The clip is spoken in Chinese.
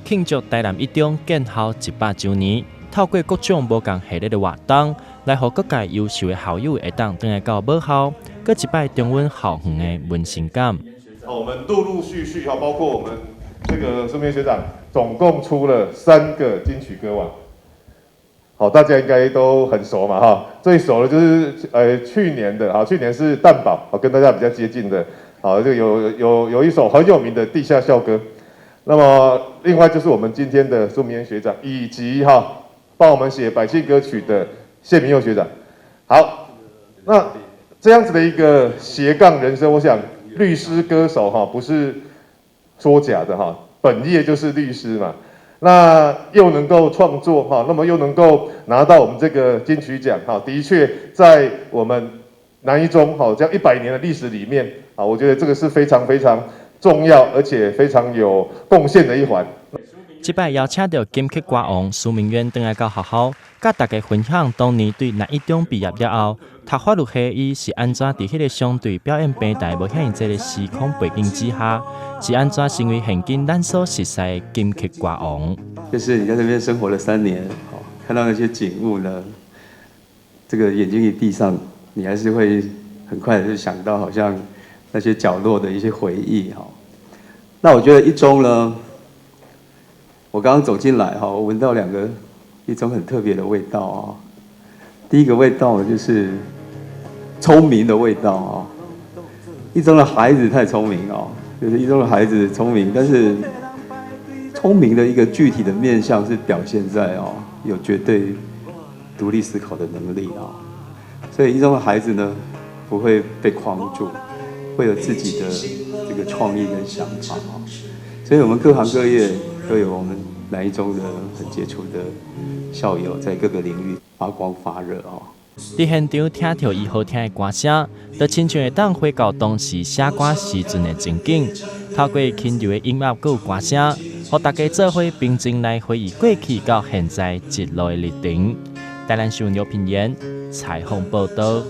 庆祝台南一中建校100周年，透过各种无同系列的活动，来让各界优秀的校友会当回来到母校，搁一摆重温校园的温馨感。我们陆陆续续包括我们这个苏明学长，总共出了3个金曲歌王。好，大家应该都很熟嘛哈，最熟的就是去年的哈，去年是蛋堡，好跟大家比较接近的，好这个有一首很有名的《地下校歌》，那么另外就是我们今天的苏明学长，以及帮我们写百姓歌曲的谢明佑学长。好，那这样子的一个斜杠人生，我想律师歌手不是说假的哈，本业就是律师嘛。那又能够创作那么又能够拿到我们这个金曲奖的确在我们南一中这样100年的历史里面我觉得这个是非常非常重要而且非常有贡献的一环。这摆邀请到金曲歌王苏明远回来到学校，甲大家分享当年对南一中毕业了后，读法律系伊是安怎伫迄个相对表演平台无遐济个时空背景之下，是安怎成为现今咱所熟悉的金曲歌王。就是你在这边生活了3年，看到那些景物呢，这个眼睛一闭上，你还是会很快的就想到好像那些角落的一些回忆那我觉得一中呢，我刚刚走进来我闻到一种很特别的味道第一个味道就是聪明的味道一中的孩子太聪明就是一中的孩子聪明，但是聪明的一个具体的面向是表现在有绝对独立思考的能力所以一中的孩子呢不会被框住，会有自己的这个创意跟想法所以我们各行各业都有我们南一中的很杰出的校友，在各个领域发光发热伫现场听到伊好听的歌声，就亲像会当回到当时写歌时阵的情景，透过轻柔的音乐佮有歌声，互大家做伙平静来回忆过去到现在一路的历程。台南新闻刘品言采访报道。